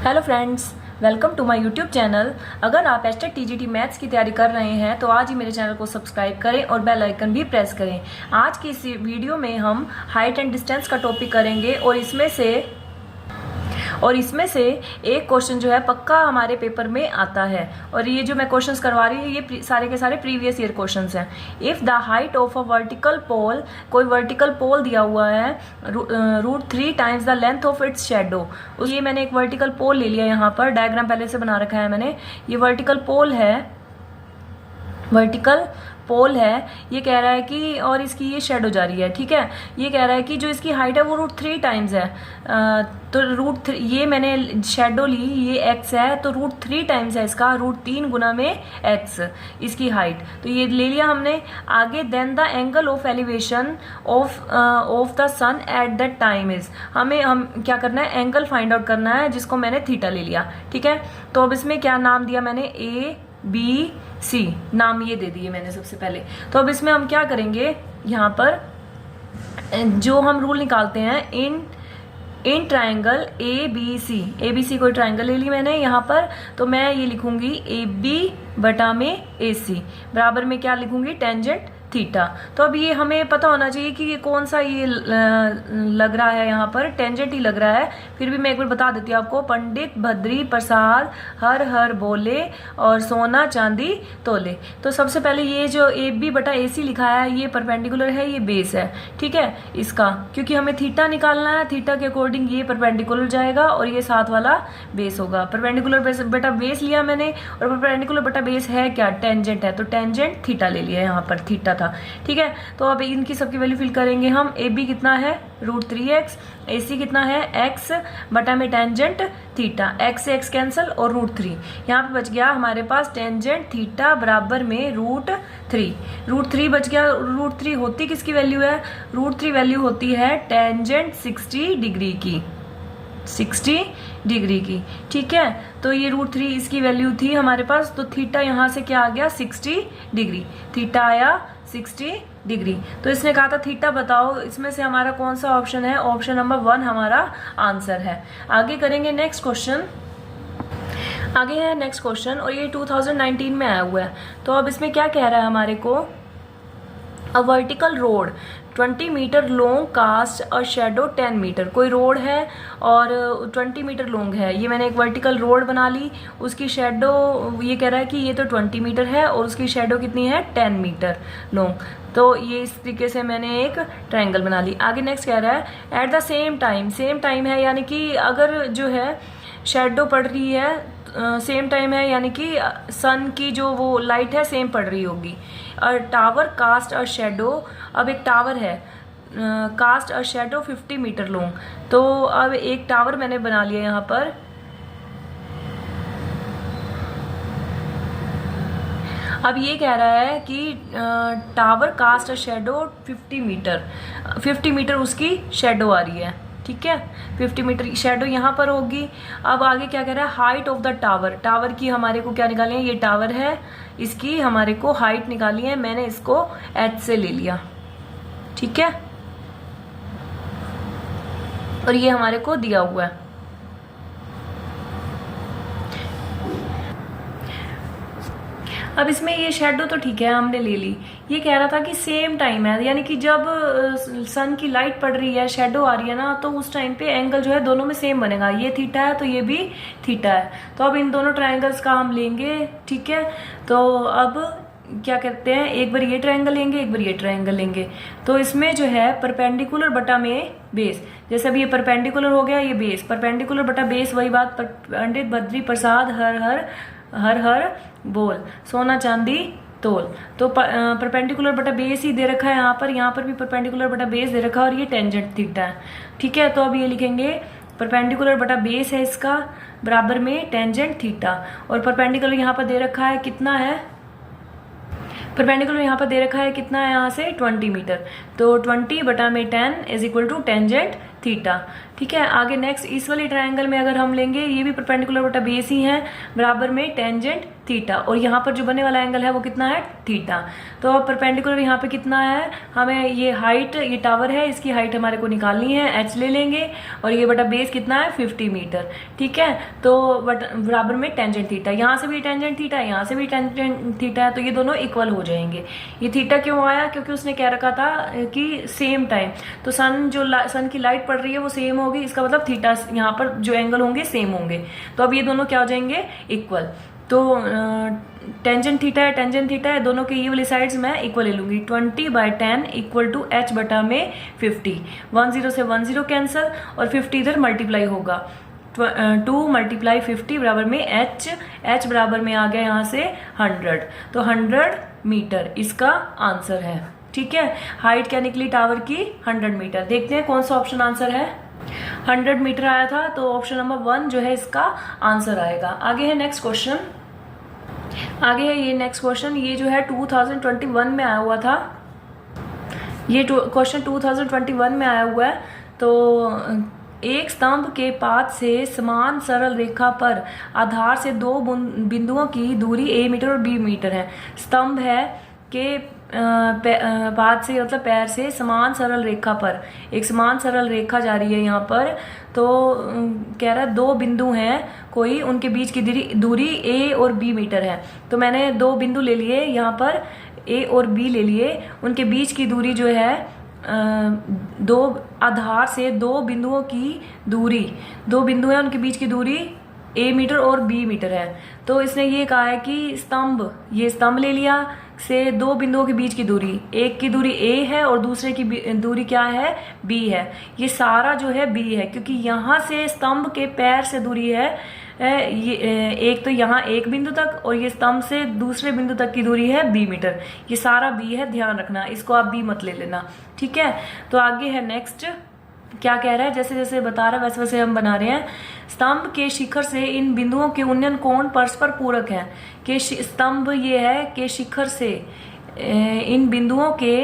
Hello friends, welcome to my YouTube channel. अगर आप HTET TGT maths की तैयारी कर रहे हैं तो आज ही मेरे चैनल को सब्सक्राइब करें और बेल आइकन भी प्रेस करें। आज की इस वीडियो में हम हाइट एंड डिस्टेंस का टॉपिक करेंगे और इसमें से एक क्वेश्चन जो है पक्का हमारे पेपर में आता है। और ये जो मैं क्वेश्चंस करवा रही हूँ ये सारे के सारे प्रीवियस ईयर क्वेश्चंस हैं। If the height of a vertical pole, कोई वर्टिकल पोल दिया हुआ है √3 times the length of its shadow. ये मैंने एक वर्टिकल पोल ले लिया, यहाँ पर डायग्राम पहले से बना रखा है मैंने। ये वर्टिकल पोल है, ये कह रहा है कि और इसकी ये शेडो जा रही है, ठीक है। ये कह रहा है कि जो इसकी हाइट है वो √3 टाइम्स है। तो √3 ये मैंने शेडो ली, ये x है तो √3 टाइम्स है इसका, √3 गुना में x इसकी हाइट। तो ये ले लिया हमने। आगे then the angle of elevation of the sun at that time is, हम क्या करना है, एंगल फाइंड आउट करना है, जिसको मैंने थीटा ले लिया, ठीक है। तो अब इसमें क्या नाम दिया मैंने, ABC नाम ये दे दिए मैंने सबसे पहले। तो अब इसमें हम क्या करेंगे, यहाँ पर जो हम रूल निकालते हैं इन ट्राइंगल ABC कोई ट्राइंगल ले ली मैंने यहाँ पर। तो मैं ये लिखूंगी AB बटा में AC बराबर में क्या लिखूंगी, टेंजेंट थीटा। तो अब ये हमें पता होना चाहिए कि ये कौन सा ये लग रहा है, यहाँ पर टेंजेंट ही लग रहा है। फिर भी मैं एक बार बता देती हूँ आपको। पंडित भद्री प्रसाद हर हर बोले और सोना चांदी तोले। तो सबसे पहले ये जो AB बटा AC लिखा है ये परपेंडिकुलर है, ये बेस है, ठीक है इसका, क्योंकि हमें थीटा निकालना है। थीटा के अकॉर्डिंग ये परपेंडिकुलर जाएगा और ये साथ वाला बेस होगा। परपेंडिकुलर बटा बेस लिया मैंने, और परपेंडिकुलर बटा बेस है क्या, टेंजेंट है, तो टेंजेंट थीटा ले लिया, यहाँ पर थीटा, ठीक है। तो अब इनकी सबकी वैल्यू फिल करेंगे हम। AB कितना है √3x, AC कितना है x बटा में टेंजेंट थीटा, x से x कैंसिल और √3। यहाँ पे बच गया हमारे पास टेंजेंट थीटा बराबर में √3 बच गया। √3 होती किसकी वैल्यू है, √3 वैल्यू होती है टेंजेंट 60 डिग्री की, 60 डिग्री की, ठीक है। तो ये √3 इसकी वैल्यू थी हमारे पास। तो थीटा यहाँ से क्या आ गया, 60 डिग्री, थीटा आया 60 डिग्री। तो इसने कहा था थीटा बताओ, इसमें से हमारा कौन सा ऑप्शन है, ऑप्शन नंबर 1 हमारा आंसर है। आगे करेंगे नेक्स्ट क्वेश्चन। आगे है नेक्स्ट क्वेश्चन और ये 2019 में आया हुआ है। तो अब इसमें क्या कह रहा है हमारे को, a vertical rod 20 metre long cast और शेडो 10 मीटर। कोई रोड है और 20 मीटर लॉन्ग है। ये मैंने एक वर्टिकल रोड बना ली, उसकी शेडो ये कह रहा है कि ये तो 20 मीटर है और उसकी शेडो कितनी है, 10 मीटर लॉन्ग। तो ये इस तरीके से मैंने एक ट्रायंगल बना ली। आगे नेक्स्ट कह रहा है एट द सेम टाइम है, यानी कि अगर जो है शेडो पड़ रही है सेम टाइम है, यानी कि सन की जो वो लाइट है सेम पड़ रही होगी। और टावर कास्ट और शेडो, अब एक टावर है कास्ट और शेडो 50 मीटर लॉन्ग। तो अब एक टावर मैंने बना लिया यहाँ पर। अब ये कह रहा है कि टावर कास्ट और शेडो 50 मीटर उसकी शेडो आ रही है, ठीक है। 50 मीटर शेडो यहाँ पर होगी। अब आगे क्या कह रहा है, हाइट ऑफ द टावर की हमारे को क्या निकालनी है, ये टावर है, इसकी हमारे को हाइट निकाली है। मैंने इसको h से ले लिया, ठीक है, और ये हमारे को दिया हुआ है। अब इसमें ये शेडो तो ठीक है हमने ले ली। ये कह रहा था कि सेम टाइम है, यानी कि जब सन की लाइट पड़ रही है शेडो आ रही है ना, तो उस टाइम पे एंगल जो है दोनों में सेम बनेगा। ये थीटा है तो ये भी थीटा है। तो अब इन दोनों ट्रायंगल्स का हम लेंगे, ठीक है। तो अब क्या करते हैं, एक बार ये ट्रायंगल लेंगे, एक बार ये ट्रायंगल लेंगे। तो इसमें जो है परपेंडिकुलर बटा में बेस, जैसे अब ये परपेंडिकुलर हो गया, ये बेस, परपेंडिकुलर बटा बेस, वही बात। पंडित भद्री प्रसाद हर हर बोल सोना चांदी तोल। तो परपेंडिकुलर बटा बेस ही दे रखा है यहाँ पर भी परपेंडिकुलर बटा बेस दे रखा है और ये टेंजेंट थीटा है, ठीक है। तो अब ये लिखेंगे परपेंडिकुलर बटा बेस है इसका बराबर में टेंजेंट थीटा, और परपेंडिकुलर यहाँ पर दे रखा है कितना है, परपेंडिकुलर यहाँ पर दे रखा है कितना है, यहाँ से 20 मीटर। तो 20 बटा में 10 is equal to tangent theta, ठीक है। आगे नेक्स्ट इस वाली ट्रायंगल में अगर हम लेंगे, ये भी परपेंडिकुलर बटा बेस ही है, बराबर में टेंजेंट थीटा, और यहाँ पर जो बनने वाला एंगल है वो कितना है, थीटा। तो अब परपेंडिकुलर यहाँ पे कितना है, हमें ये हाइट, ये टावर है, इसकी हाइट हमारे को निकालनी है, h ले लेंगे, और ये बटा बेस कितना है 50 मीटर। ठीक है, तो बराबर में टेंजेंट थीटा, यहाँ से भी टेंजेंट थीटा है, यहाँ से भी टेंजेंट थीटा है, तो ये दोनों इक्वल हो जाएंगे। ये थीटा क्यों आया, क्योंकि उसने कह रखा था कि सेम टाइम, तो सन की लाइट पड़ रही है वो सेम होगी, इसका मतलब थीटा यहाँ पर जो एंगल होंगे सेम होंगे, तो अब ये दोनों क्या हो जाएंगे, इक्वल। तो टेंजेंट थीटा है, दोनों के ये वाली साइड्स मैं इक्वल ले लूंगी, 20/10 इक्वल टू h बटा में 50, 10 से 10 कैंसिल, और 50 इधर मल्टीप्लाई होगा, 2 × 50 बराबर में h बराबर में आ गया यहाँ से 100, तो 100 मीटर इसका आंसर है। ठीक है, हाइट क्या निकली टावर की, 100 मीटर। देखते हैं कौन सा ऑप्शन आंसर है, 100 मीटर आया था, तो ऑप्शन नंबर 1 जो है इसका आंसर आएगा। आगे है नेक्स्ट क्वेश्चन, ये नेक्स्ट क्वेश्चन, ये जो है 2021 में आया हुआ था, ये क्वेश्चन 2021 में आया हुआ है। तो एक स्तंभ के पाद से समान सरल रेखा पर आधार से दो बिंदुओं की दूरी a मीटर और b मीटर है। स्तंभ है के पाद से मतलब पैर से समान सरल रेखा पर एक समान सरल रेखा जा रही है यहाँ पर, तो कह रहा है दो बिंदु हैं कोई, उनके बीच की दूरी a और b मीटर है। तो मैंने दो बिंदु ले लिए यहाँ पर, a और b ले लिए, उनके बीच की दूरी जो है दो आधार से दो बिंदुओं की दूरी, दो बिंदु हैं उनके बीच की दूरी a मीटर और b मीटर है। तो इसने ये कहा है कि स्तंभ, ये स्तंभ ले लिया से दो बिंदुओं के बीच की दूरी, एक की दूरी a है और दूसरे की दूरी क्या है, b है। ये सारा जो है b है, क्योंकि यहाँ से स्तंभ के पैर से दूरी है ये एक, तो यहाँ एक बिंदु तक, और ये स्तंभ से दूसरे बिंदु तक की दूरी है b मीटर। ये सारा b है, ध्यान रखना, इसको आप b मत ले लेना। ठीक है, तो आगे है नेक्स्ट, क्या कह रहा है, जैसे जैसे बता रहा है वैसे वैसे हम बना रहे हैं। स्तंभ के शिखर से इन बिंदुओं के उन्नयन कोण परस्पर पूरक है। कि स्तंभ ये है कि शिखर से इन बिंदुओं के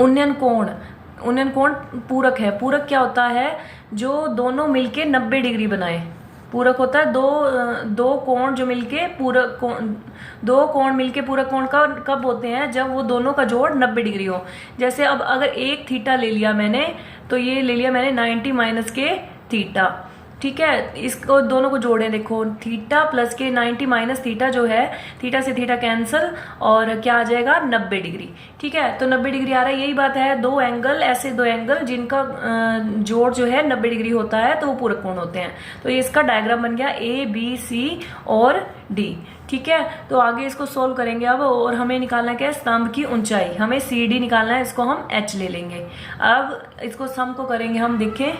उन्नयन कोण पूरक है। पूरक क्या होता है, जो दोनों मिलके 90 डिग्री बनाए। पूरक होता है दो कोण जो मिलके पूरक कोण, दो कोण मिलके पूरक कोण का कब होते हैं, जब वो दोनों का जोड़ 90 डिग्री हो। जैसे अब अगर एक थीटा ले लिया मैंने, तो ये ले लिया मैंने 90 माइनस के थीटा। ठीक है, इसको दोनों को जोड़ें, देखो थीटा प्लस के 90 माइनस थीटा जो है, थीटा से थीटा कैंसिल, और क्या आ जाएगा 90 डिग्री। ठीक है, तो 90 डिग्री आ रहा है। यही बात है, दो एंगल, ऐसे दो एंगल जिनका जोड़ जो है 90 डिग्री होता है, तो वो पूरक कोण होते हैं। तो ये इसका डायग्राम बन गया ABC और D। ठीक है, तो आगे इसको सोल्व करेंगे अब, और हमें निकालना क्या है, स्तंभ की ऊंचाई, हमें CD निकालना है, इसको हम H ले लेंगे। अब इसको सम को करेंगे हम, देखें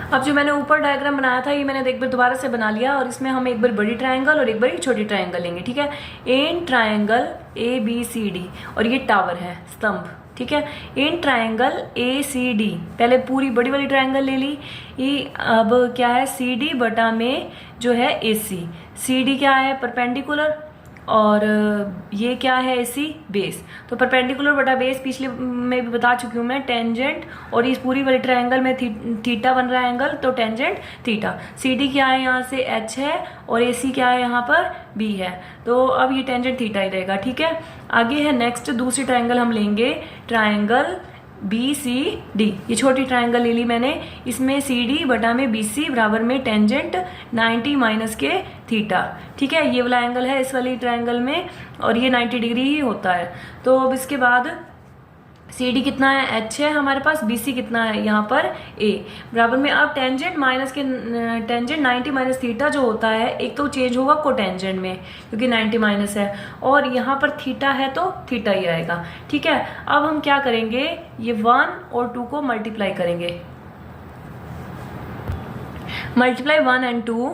अब जो मैंने ऊपर डायग्राम बनाया था ये मैंने एक बार दोबारा से बना लिया, और इसमें हम एक बार बड़ी ट्रायंगल और एक बार छोटी ट्रायंगल लेंगे। ठीक है, इन ट्रायंगल ABCD, और ये टावर है, स्तंभ। ठीक है, इन ट्रायंगल ACD, पहले पूरी बड़ी वाली ट्रायंगल ले ली, ये अब क्या है CD बटा में जो है AC। CD क्या है, परपेंडिकुलर, और ये क्या है AC, बेस। तो परपेंडिकुलर बटा बेस पिछले में भी बता चुकी हूँ मैं, टेंजेंट, और इस पूरी वाली ट्रायंगल में थीटा बन रहा है एंगल, तो टेंजेंट थीटा। CD क्या है, यहाँ से H है, और AC क्या है, यहाँ पर B है। तो अब ये टेंजेंट थीटा ही रहेगा। ठीक है, आगे है नेक्स्ट, दूसरी ट्रायंगल हम लेंगे, ट्रायंगल BCD। ये छोटी ट्रायंगल ले ली मैंने, इसमें CD बटा में BC बराबर में टेंजेंट 90 माइनस के थीटा। ठीक है, ये वाला एंगल है इस वाली ट्रायंगल में, और ये 90 डिग्री ही होता है। तो अब इसके बाद CD कितना है, H है हमारे पास, BC कितना है यहाँ पर A बराबर में। अब टेंजेंट 90 माइनस थीटा जो होता है, एक तो चेंज होगा कोटेंजेंट में क्योंकि 90 माइनस है, और यहाँ पर थीटा है तो थीटा ही आएगा। ठीक है, अब हम क्या करेंगे, ये 1 और 2 को मल्टीप्लाई करेंगे, मल्टीप्लाई 1 and 2,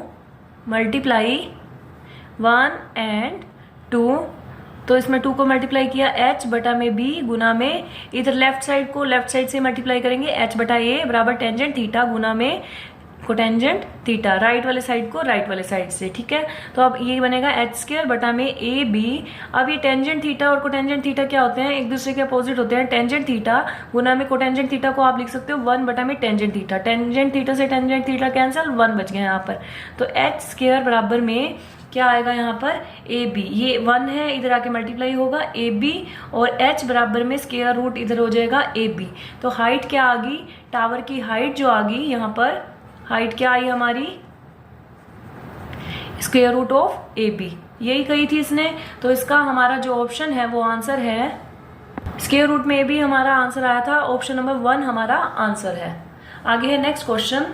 मल्टीप्लाई 1 and 2, तो इसमें 2 को मल्टीप्लाई किया, H बटा में B गुना में, इधर लेफ्ट साइड को लेफ्ट साइड से मल्टीप्लाई करेंगे, H बटा A बराबर टेंजेंट थीटा गुना में कोटेंजेंट थीटा, राइट वाले साइड को राइट वाले साइड से, ठीक है। तो अब ये बनेगा एच स्क्वायर बटा में ए बी। अब ये टेंजेंट थीटा और कोटेंजेंट थीटा क्या होते हैं, एक दूसरे के अपोजिट होते हैं। टेंजेंट थीटा गुना में कोटेंजेंट थीटा को आप लिख सकते हो 1 बटा में टेंजेंट थीटा। टेंजेंट थीटा से टेंजेंट थीटा कैंसिल, 1 बच गया यहाँ पर। तो एच स्क्वायर बराबर में क्या आएगा यहाँ पर, ए बी, ये 1 है, इधर आके मल्टीप्लाई होगा ए बी, और h बराबर में स्क्वायर रूट इधर हो जाएगा ए बी। तो हाइट क्या आ गई, टावर की हाइट जो आ गई यहाँ पर, हाइट क्या आई हमारी, square root of A B, यही कही थी इसने। तो इसका हमारा जो ऑप्शन है वो आंसर है, स्क्वायर रूट में ए बी हमारा आंसर आया था, ऑप्शन नंबर 1 हमारा आंसर है। आगे है नेक्स्ट क्वेश्चन।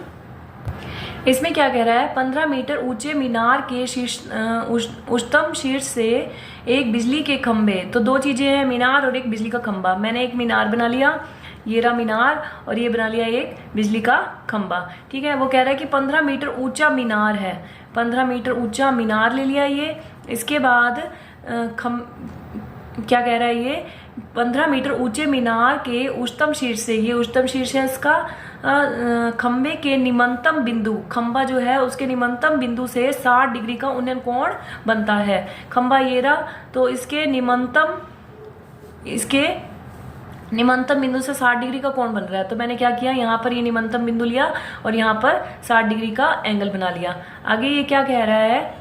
इसमें क्या कह रहा है, 15 मीटर ऊंचे मीनार के शीर्ष उच्चतम शीर्ष से एक बिजली के खंभे, तो दो चीजें हैं, मीनार और एक बिजली का खंभा। मैंने एक मीनार बना लिया, ये रहा मीनार, और ये बना लिया एक बिजली का खंभा, ठीक है। वो कह रहा है कि 15 मीटर ऊंचा मीनार है, 15 मीटर ऊंचा मीनार ले लिया ये। इसके बाद क्या कह रहा है ये, 15 मीटर ऊंचे मीनार के उच्चतम शीर्ष से, ये उच्चतम शीर्ष है इसका, खंबे के निम्नतम बिंदु, खंबा जो है उसके निम्नतम बिंदु से 60 डिग्री का उन्नयन कोण बनता है। खंबा ये रहा, तो इसके निम्नतम बिंदु से 60 डिग्री का कोण बन रहा है। तो मैंने क्या किया, यहाँ पर ये निम्नतम बिंदु लिया और यहाँ पर 60 डिग्री का एंगल बना लिया। आगे ये क्या कह रहा है,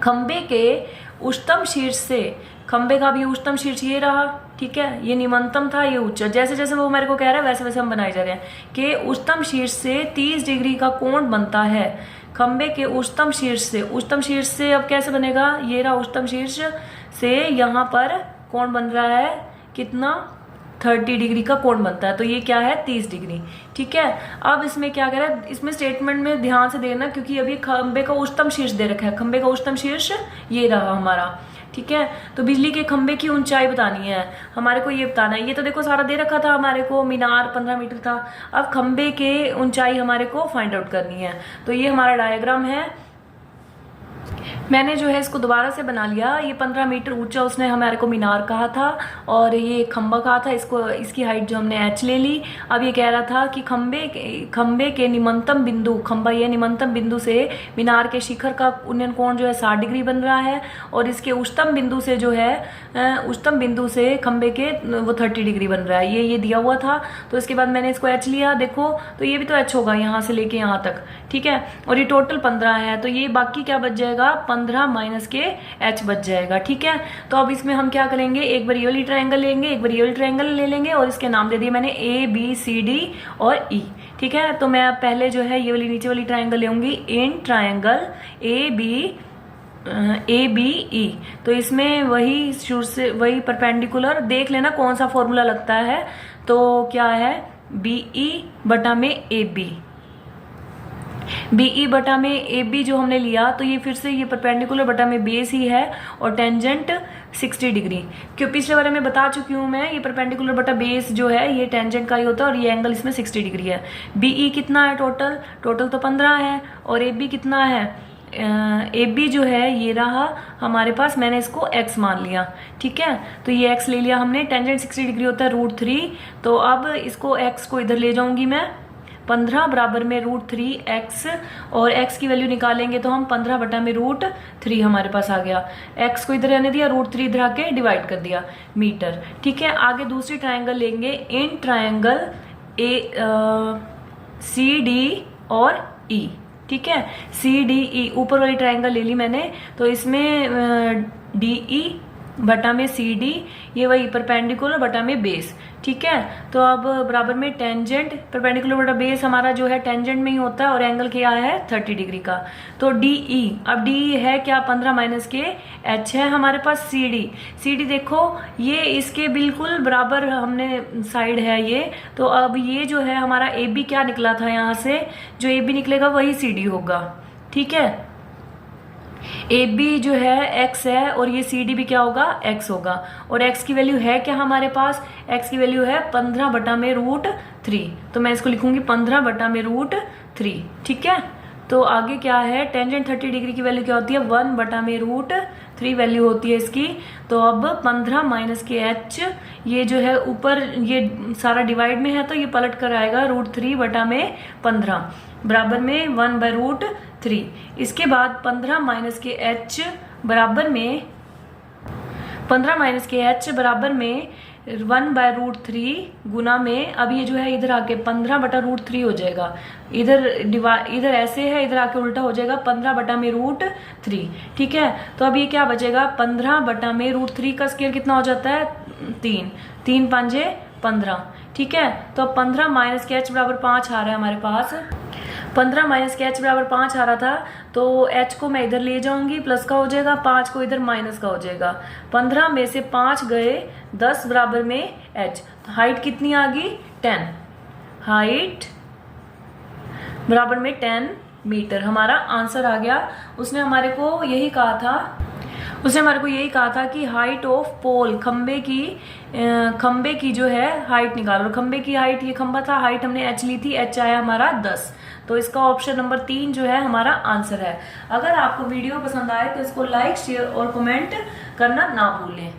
खंबे के उच्चतम शीर्ष से, खंबे का भी उच्चतम शीर्ष ये रहा, ठीक है, ये निम्नतम था, ये उच्च, जैसे जैसे वो मेरे को कह रहा है वैसे वैसे हम बनाए जा रहे हैं कि उच्चतम शीर्ष से 30 डिग्री का कोण बनता है। खंबे के उच्चतम शीर्ष से अब कैसे बनेगा, ये रहा उच्चतम शीर्ष से, यहाँ पर कोण बन रहा है कितना, 30 डिग्री का कोण बनता है, तो ये क्या है 30 डिग्री, ठीक है। अब इसमें क्या कह रहा है, इसमें स्टेटमेंट में ध्यान से देखना, क्योंकि अभी खंबे का उच्चतम शीर्ष दे रखा है, खंबे का उच्चतम शीर्ष ये रहा हमारा, ठीक है। तो बिजली के खंबे की ऊंचाई बतानी है हमारे को, ये बताना है। ये तो देखो सारा दे रखा था हमारे को, मीनार 15 मीटर था, अब खंबे के ऊंचाई हमारे को फाइंड आउट करनी है। तो ये हमारा डायग्राम है, मैंने जो है इसको दोबारा से बना लिया। ये 15 मीटर ऊंचा उसने हमारे को मीनार कहा था और ये खंबा कहा था, इसकी हाइट जो हमने h ले ली। अब ये कह रहा था कि खंबे के निम्नतम बिंदु, खंबा ये निम्नतम बिंदु से मीनार के शिखर का उन्नयन कोण जो है 60 डिग्री बन रहा है, और इसके उच्चतम बिंदु से जो है उच्चतम बिंदु से खंबे के वो 30 डिग्री बन रहा है, ये दिया हुआ था। तो इसके बाद मैंने इसको h लिया, देखो तो ये भी तो h होगा यहाँ से लेके यहाँ तक, ठीक है। और ये टोटल 15 है, तो ये बाकी क्या बच जाएगा, 15 माइनस के h बच जाएगा, ठीक है। तो अब इसमें हम क्या करेंगे, एक बार ये वाली ट्रायंगल लेंगे, एक बार ये वाली ट्रायंगल ले लेंगे, और इसके नाम दे दिए मैंने A B C D और E, ठीक है। तो मैं पहले जो है ये वाली नीचे वाली ट्रायंगल लेंगी, in triangle A B E. तो इसमें वही शुरू से वही परपेंडिकुलर देख लेना कौन सा फॉर्मूला लगता है, तो क्या है BE बटा में AB, BE बटा में AB जो हमने लिया, तो ये फिर से ये परपेंडिकुलर बटा में बेस ही है और टेंजेंट 60 डिग्री, क्यों पिछले बारे में बता चुकी हूँ मैं, ये परपेंडिकुलर बटा बेस जो है ये टेंजेंट का ही होता है, और ये एंगल इसमें 60 डिग्री है। BE कितना है, टोटल तो 15 है, और AB कितना है, AB जो है ये रहा हमारे पास, मैंने इसको x मान लिया, ठीक है। तो ये x ले लिया हमने, टेंजेंट 60 डिग्री होता है √3, तो अब इसको x को इधर ले जाऊंगी मैं, 15 बराबर में √3x, और x की वैल्यू निकालेंगे तो हम 15 बटा में √3 हमारे पास आ गया। x को इधर रहने दिया, √3 इधर आके डिवाइड कर दिया मीटर, ठीक है। आगे दूसरी ट्रायंगल लेंगे, इन ट्रायंगल CD और E, ठीक है। CDE ऊपर वाली ट्रायंगल ले ली मैंने, तो इसमें DE बटा में CD, ये वही परपेंडिकुलर बटा में बेस, ठीक है। तो अब बराबर में टेंजेंट, परपेंडिकुलर बटा बेस हमारा जो है टेंजेंट में ही होता है, और एंगल क्या है 30 डिग्री का। तो DE, अब DE है क्या 15 माइनस के h है हमारे पास। CD देखो ये इसके बिल्कुल बराबर हमने साइड है ये, तो अब ये जो है हमारा AB क्या निकला था, यहाँ से जो AB निकलेगा वही CD होगा, ठीक है। AB जो है x है, और ये CD भी क्या होगा x होगा, और x की वैल्यू है क्या हमारे पास, x की वैल्यू है 15 बटा में √3, तो मैं इसको लिखूंगी 15 बटा में √3, ठीक है। तो आगे क्या है, टेंजेंट 30 डिग्री की वैल्यू क्या होती है, 1/√3 वैल्यू होती है इसकी। तो अब 15 माइनस के h, ये जो है ऊपर ये सारा डिवाइड में है तो ये पलट कर आएगा √3/15 बराबर में 1/√3। इसके बाद 15 माइनस के h बराबर में 1/√3 गुना में, अब ये जो है इधर आके 15/√3 हो जाएगा। इधर ऐसे है, इधर आके उल्टा हो जाएगा 15/√3। ठीक है, तो अब ये क्या बचेगा, 15/√3 का स्क्वायर कितना हो जाता है, 3, 3 5 15। ठीक है, तो अब 15 माइनस के h बराबर 5 आ रहा है हमारे पास। 15 माइनस के h बराबर 5 आ रहा था, तो h को मैं इधर ले जाऊंगी, प्लस का हो जाएगा, 5 को इधर माइनस का हो जाएगा। 15 में से 5 गए, 10 बराबर में h। तो हाइट कितनी आ गई, 10। हाइट बराबर में 10 मीटर हमारा आंसर आ गया। उसने हमारे को यही कहा था कि हाइट ऑफ पोल, खंबे की जो है हाइट निकालो। खंबे की हाइट, ये खंबा था, हाइट हमने h ली थी, h आया हमारा 10। तो इसका ऑप्शन नंबर 3 जो है हमारा आंसर है। अगर आपको वीडियो पसंद आए तो इसको लाइक, शेयर और कमेंट करना ना भूलें।